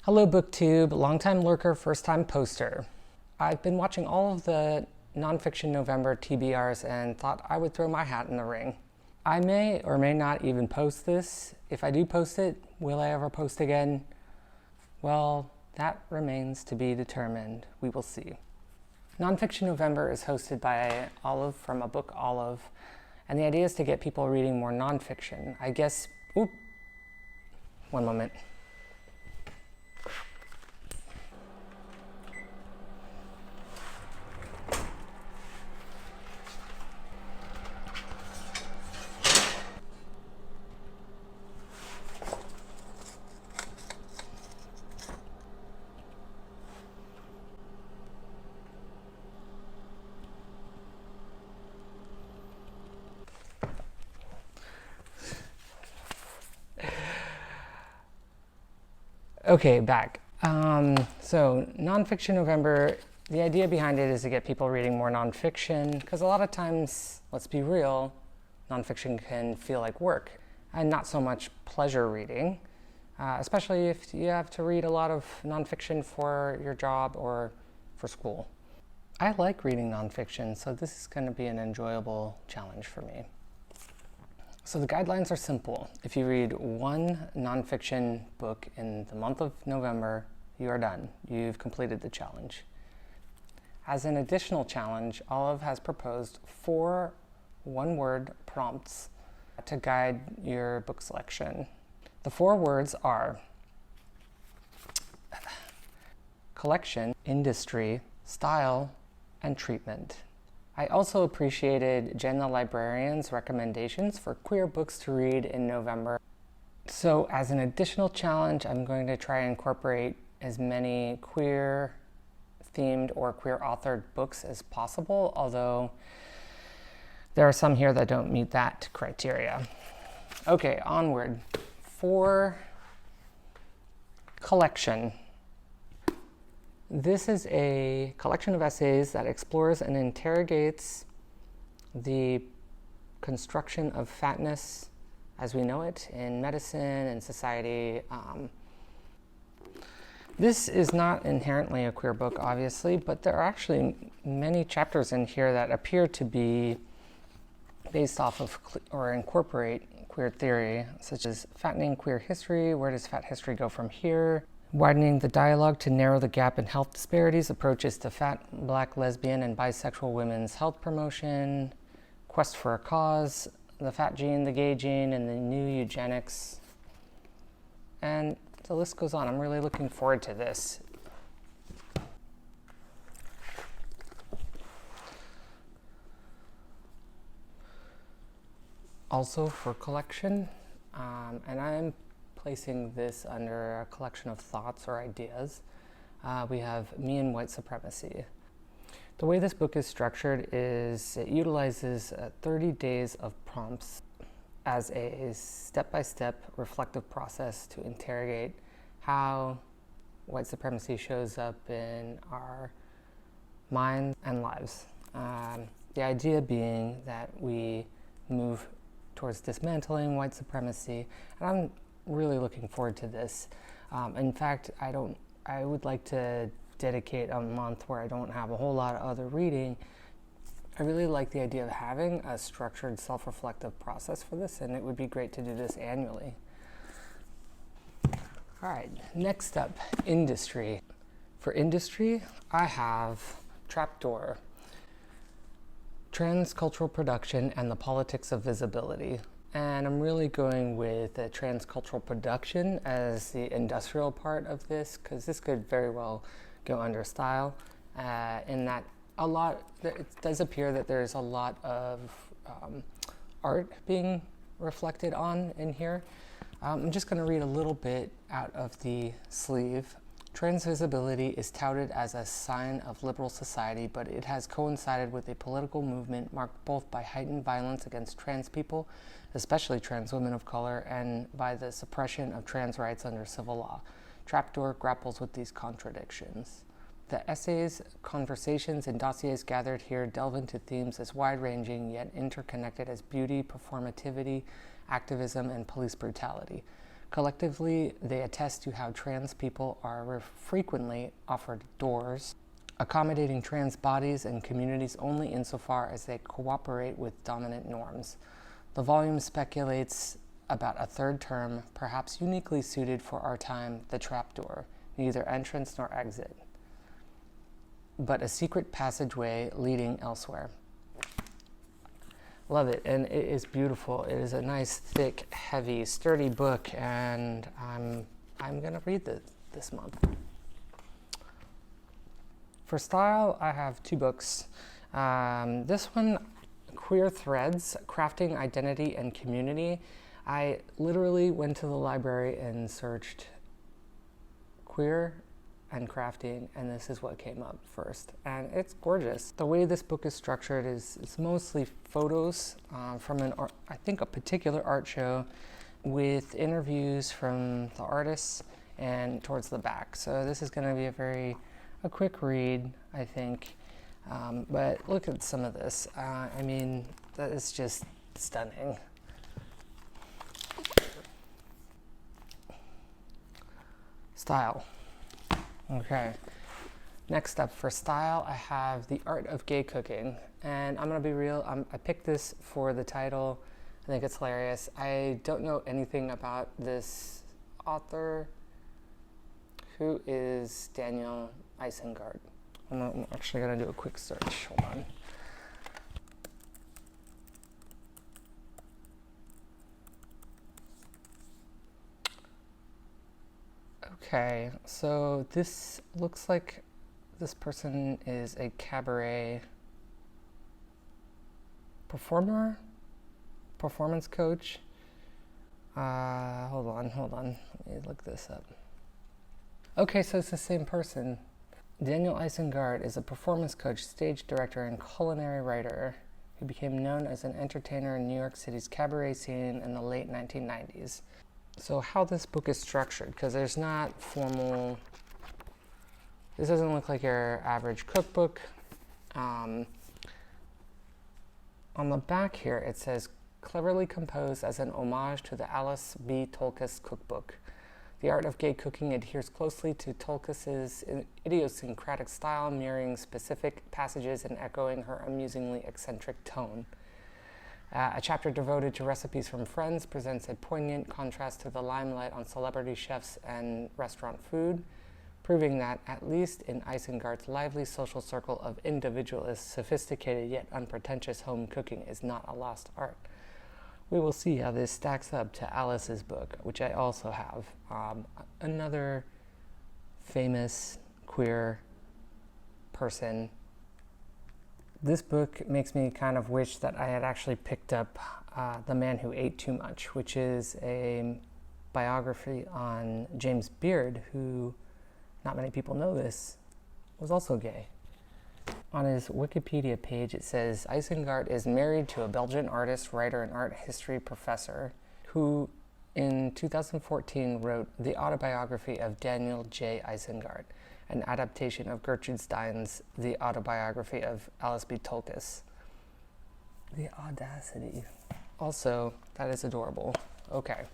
Hello BookTube, longtime lurker, first-time poster. I've been watching all of the nonfiction November TBRs and thought I would throw my hat in the ring. I may or may not even post this. If I do post it, will I ever post again? Well, that remains to be determined. We will see. Nonfiction November is hosted by Olive from A Book Olive, and the idea is to get people reading more nonfiction. I guess, one moment. Okay, back. So nonfiction November, the idea behind it is to get people reading more nonfiction, because a lot of times, let's be real, nonfiction can feel like work and not so much pleasure reading, especially if you have to read a lot of nonfiction for your job or for school. I like reading nonfiction, so this is going to be an enjoyable challenge for me. So the guidelines are simple. If you read one nonfiction book in the month of November, you are done. You've completed the challenge. As an additional challenge, Olive has proposed 4 one-word prompts to guide your book selection. The 4 words are collection, industry, style, and treatment. I also appreciated Jen the Librarian's recommendations for queer books to read in November. So as an additional challenge, I'm going to try and incorporate as many queer themed or queer authored books as possible, although there are some here that don't meet that criteria. Okay, onward. For collection. This is a collection of essays that explores and interrogates the construction of fatness as we know it in medicine and society. This is not inherently a queer book, obviously, but there are actually many chapters in here that appear to be based off of or incorporate queer theory, such as fattening queer history, where does fat history go from here? Widening the dialogue to narrow the gap in health disparities, approaches to fat, black, lesbian, and bisexual women's health promotion, quest for a cause, the fat gene, the gay gene, and the new eugenics. And the list goes on. I'm really looking forward to this. Also for collection, and I'm placing this under a collection of thoughts or ideas. We have Me and White Supremacy. The way this book is structured is it utilizes 30 days of prompts as a step-by-step reflective process to interrogate how white supremacy shows up in our minds and lives. The idea being that we move towards dismantling white supremacy, and I'm really looking forward to this. In fact, I would like to dedicate a month where I don't have a whole lot of other reading. I really like the idea of having a structured self-reflective process for this, and it would be great to do this annually. All right, next up, industry. For industry, I have Trapdoor, Transcultural Production and the Politics of Visibility. And I'm really going with the transcultural production as the industrial part of this, because this could very well go under style, in that it does appear that there's a lot of art being reflected on in here. I'm just going to read a little bit out of the sleeve. Transvisibility is touted as a sign of liberal society, but it has coincided with a political movement marked both by heightened violence against trans people, especially trans women of color, and by the suppression of trans rights under civil law. Trapdoor grapples with these contradictions. The essays, conversations, and dossiers gathered here delve into themes as wide-ranging yet interconnected as beauty, performativity, activism, and police brutality. Collectively, they attest to how trans people are frequently offered doors, accommodating trans bodies and communities only insofar as they cooperate with dominant norms. The volume speculates about a third term, perhaps uniquely suited for our time, the trapdoor, neither entrance nor exit, but a secret passageway leading elsewhere. Love it, and it is beautiful. It is a nice, thick, heavy, sturdy book, and I'm gonna read it this month. For style, I have 2 books. This one, Queer Threads, Crafting Identity and Community. I literally went to the library and searched queer and crafting, and this is what came up first, and it's gorgeous. The way this book is structured is it's mostly photos from I think a particular art show with interviews from the artists and towards the back. So this is going to be a quick read, I think, but look at some of this. I mean, that is just stunning. Style. Okay, next up for style, I have The Art of Gay Cooking, and I'm gonna be real, I picked this for the title. I think it's hilarious. I don't know anything about this author, who is Daniel Isengart. I'm actually gonna do a quick search, hold on. Okay, so this looks like this person is a cabaret performer, performance coach. Hold on, let me look this up. Okay, so it's the same person. Daniel Isengart is a performance coach, stage director, and culinary writer who became known as an entertainer in New York City's cabaret scene in the late 1990s. So how this book is structured, because there's not formal, this doesn't look like your average cookbook. On the back here it says, cleverly composed as an homage to the Alice B. Tolkis cookbook. The Art of Gay Cooking adheres closely to Tolkis's idiosyncratic style, mirroring specific passages and echoing her amusingly eccentric tone. A chapter devoted to recipes from friends presents a poignant contrast to the limelight on celebrity chefs and restaurant food, proving that, at least in Isengart's lively social circle of individualists, sophisticated yet unpretentious home cooking is not a lost art. We will see how this stacks up to Alice's book, which I also have. Another famous queer person. This book makes me kind of wish that I had actually picked up The Man Who Ate Too Much, which is a biography on James Beard, who, not many people know this, was also gay. On his Wikipedia page it says, Isengart is married to a Belgian artist, writer, and art history professor who in 2014 wrote the autobiography of Daniel J. Isengart, an adaptation of Gertrude Stein's The Autobiography of Alice B. Tolkis. The audacity. Also, that is adorable. Okay.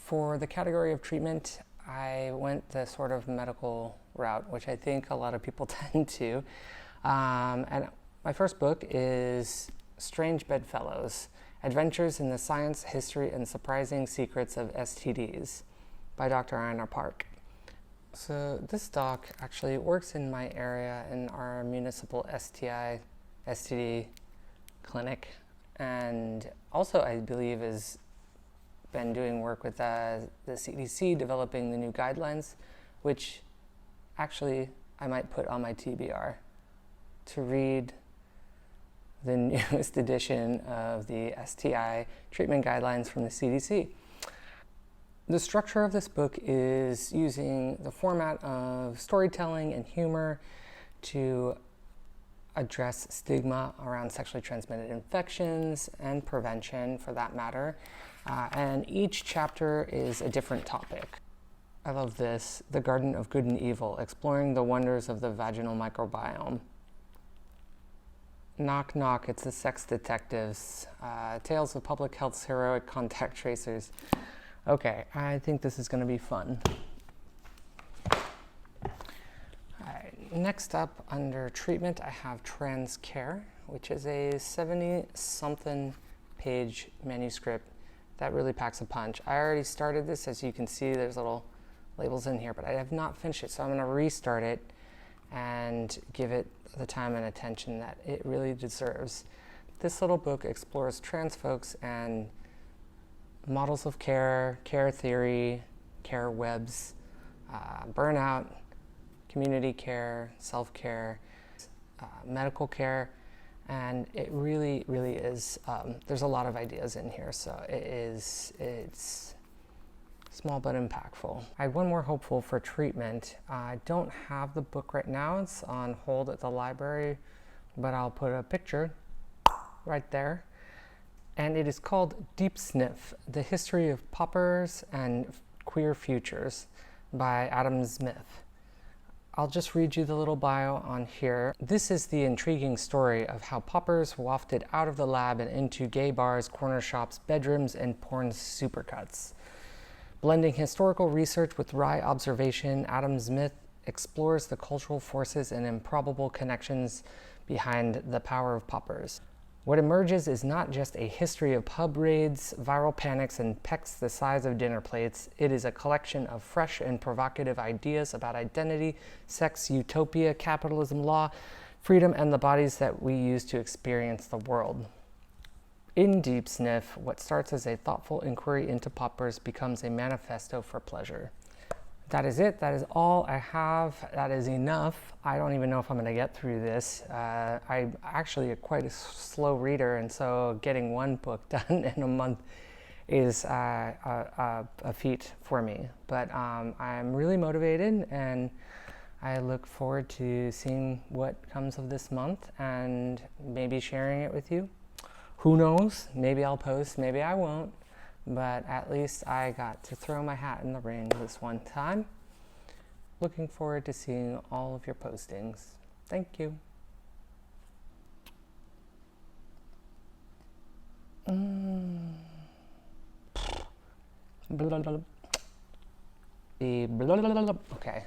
For the category of treatment, I went the sort of medical route, which I think a lot of people tend to. And my first book is Strange Bedfellows, Adventures in the Science, History, and Surprising Secrets of STDs by Dr. Einar Park. So this doc actually works in my area in our municipal STD clinic, and also I believe has been doing work with the CDC developing the new guidelines, which actually I might put on my TBR to read the newest edition of the STI treatment guidelines from the CDC. The structure of this book is using the format of storytelling and humor to address stigma around sexually transmitted infections and prevention, for that matter. And each chapter is a different topic. I love this, The Garden of Good and Evil, exploring the wonders of the vaginal microbiome. Knock, knock, it's the sex detectives. Tales of public health's heroic contact tracers. Okay, I think this is going to be fun. All right, next up under treatment, I have Trans Care, which is a 70-something page manuscript that really packs a punch. I already started this. As you can see, there's little labels in here, but I have not finished it, so I'm going to restart it and give it the time and attention that it really deserves. This little book explores trans folks and models of care, care theory, care webs, burnout, community care, self-care, medical care, and it really, really is, there's a lot of ideas in here, so it's small but impactful. I had one more hopeful for treatment. I don't have the book right now, it's on hold at the library, but I'll put a picture right there. And it is called Deep Sniff, The History of Poppers and Queer Futures by Zmith. I'll just read you the little bio on here. This is the intriguing story of how poppers wafted out of the lab and into gay bars, corner shops, bedrooms, and porn supercuts. Blending historical research with wry observation, Zmith explores the cultural forces and improbable connections behind the power of poppers. What emerges is not just a history of pub raids, viral panics, and pecs the size of dinner plates. It is a collection of fresh and provocative ideas about identity, sex, utopia, capitalism, law, freedom, and the bodies that we use to experience the world. In Deep Sniff, what starts as a thoughtful inquiry into poppers becomes a manifesto for pleasure. That is it. That is all I have. That is enough. I don't even know if I'm going to get through this. I'm actually quite a slow reader, and so getting one book done in a month is a feat for me. But I'm really motivated, and I look forward to seeing what comes of this month and maybe sharing it with you. Who knows? Maybe I'll post, maybe I won't. But at least I got to throw my hat in the ring this one time. Looking forward to seeing all of your postings. Thank you. Okay.